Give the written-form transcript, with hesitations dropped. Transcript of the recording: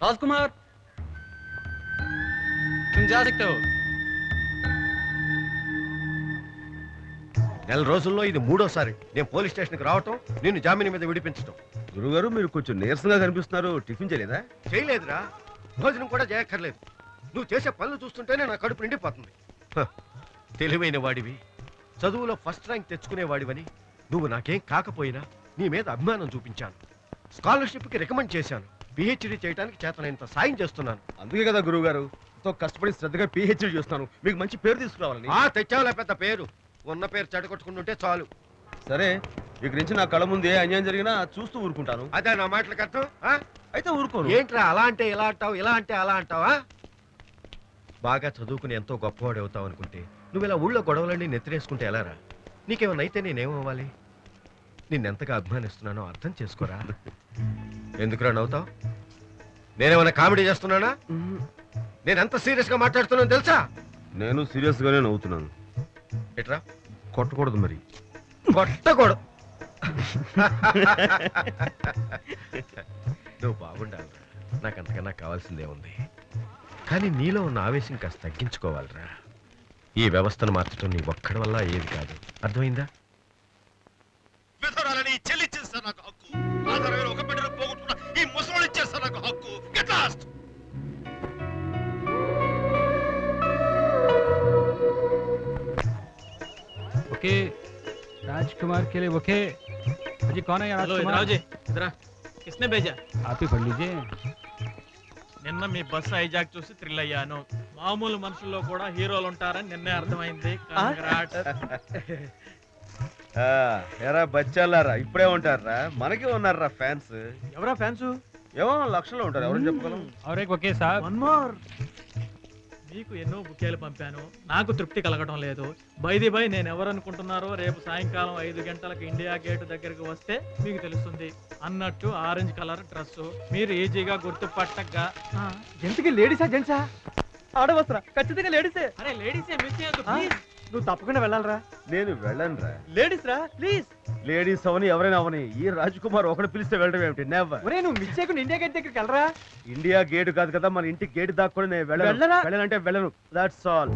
राजकुमार तुम जा सकते हो। నెల రోజుల్లో ఇది మూడోసారి నేను పోలీస్ స్టేషన్కి రావటం, నిన్ను జామీన్ మీద విడిపించడం. గురుగారు మీరు కొంచెం నీరసంగా కనిపిస్తున్నారు. టిఫిన్ చేయలేదా? చేయలేదురా, భోజనం కూడా చేయక్కర్లేదు. నువ్వు చేసే పనులు చూస్తుంటేనే నా కడుపు నిండిపోతుంది. తెలివైన వాడివి, చదువులో ఫస్ట్ ర్యాంక్ తెచ్చుకునేవాడివని నువ్వు నాకేం కాకపోయినా నీ మీద అభిమానం చూపించాను. స్కాలర్షిప్కి రికమెండ్ చేశాను. పిహెచ్డీ చేయడానికి చేతనైనంత సాయం చేస్తున్నాను. అందుకే కదా గురువుగారు ఎంతో కష్టపడి శ్రద్ధగా పిహెచ్డీ చేస్తాను. మీకు మంచి పేరు తీసుకురావాలని. తెచ్చావులే పెద్ద పేరు. ఉన్న పేరు చెడగొట్టుకుంటుంటే చాలు. సరే, ఇక నుంచి నా కళ్ళ ముందు ఏ అన్యాయం జరిగినా చూస్తూ ఊరుకుంటాను. అదే నా మాటలకు అర్థం? అయితే ఊరుకోను. ఏంట్రా అలా అంటే ఇలా అంటావు, ఇలా అంటే అలా అంటావా? బాగా చదువుకుని ఎంతో గొప్పవాడు అవుతావు అనుకుంటే నువ్వు ఇలా ఊళ్ళో గొడవలన్నీ నెత్తిరేసుకుంటే ఎలారా? నీకేమన్నా అయితే నేనేమవ్వాలి? నిన్నెంతగా అభిమానిస్తున్నానో అర్థం చేసుకోరా. ఎందుకురా నవ్వుతావు? నేనేమన్నా కామెడీ చేస్తున్నానా? నేనెంత సీరియస్ గా మాట్లాడుతున్నాను తెలుసా? నేను సీరియస్ గానే నవ్వుతున్నాను. ఎట్రా? కొట్టకూడదు మరి. కొట్టకూడదు. నువ్వు బాగుండాలిరా. నాకంతకన్నా కావాల్సిందే ఉంది. కానీ నీలో ఉన్న ఆవేశం కాస్త తగ్గించుకోవాలిరా. ఈ వ్యవస్థను మార్చడం నీ ఒక్కడి వల్ల ఏది కాదు. అర్థమైందా? విధవరాలని చెల్లిచ్చేస్తా నాకు హక్కు. ఆధారమైన ఒక బిడ్డను పోగొట్టుకున్న ఈ ముసలోళ్ళు ఇచ్చేస్తా నాకు హక్కు. Get lost. ओके राजकुमार के लिए ओके। जी कौन है यार? हेलो इधर आओ जी, इधर आ। किसने भेजा? आप ही पढ़ लीजिए। నిన్న మీ బస్ హైజాక్ చూసి థ్రిల్ అయ్యాను. మామూలు మనుషుల్లో కూడా హీరోలు ఉంటారని నిన్నే అర్థమైంది. ఎరా బచ్చాలారా, ఇప్పుడే ఉంటారా? మనకే ఉన్నారా ఫ్యాన్స్. ఎవరా ఫ్యాన్స్? ఏమో లక్షల్లో ఉంటారు, ఎవరైనా చెప్పగలం. और एक ओके साहब। One more. మీకు ఎన్నో బుకేలు పంపాను, నాకు తృప్తి కలగడం లేదు. బైది బై నేను ఎవరు అనుకుంటున్నారో రేపు సాయంకాలం 5 గంటలకు ఇండియా గేట్ దగ్గరికి వస్తే మీకు తెలుస్తుంది. అన్నట్టు ఆరెంజ్ కలర్ డ్రెస్ మీరు ఈజీగా గుర్తుపట్టగా. ఎందుకు లేడీసా జెంట్సా? ఆడవసరా? ఖచ్చితంగా లేడీసే. అరే లేడీసే, మిస్ చేయొద్దు ప్లీజ్. నువ్వు తప్పకుండా వెళ్ళాలరా. నేను వెళ్ళనురా. లేడీస్ రా ప్లీజ్. లేడీస్ అవని ఎవరైనా అవని ఈ రాజ్కుమార్ ఒకటి పిలిస్తే వెళ్ళడం ఏమిటి? నెవర్. ఒరే నువ్వు మిస్ చేయకుండా ఇండియా గేట్ దగ్గరికి వెళ్ళరా. ఇండియా గేట్ కాదు కదా, మన ఇంటి గేట్ దాకా కూడా నేను వెళ్ళను. వెళ్ళరా? వెళ్ళనంటే వెళ్ళను. That's all.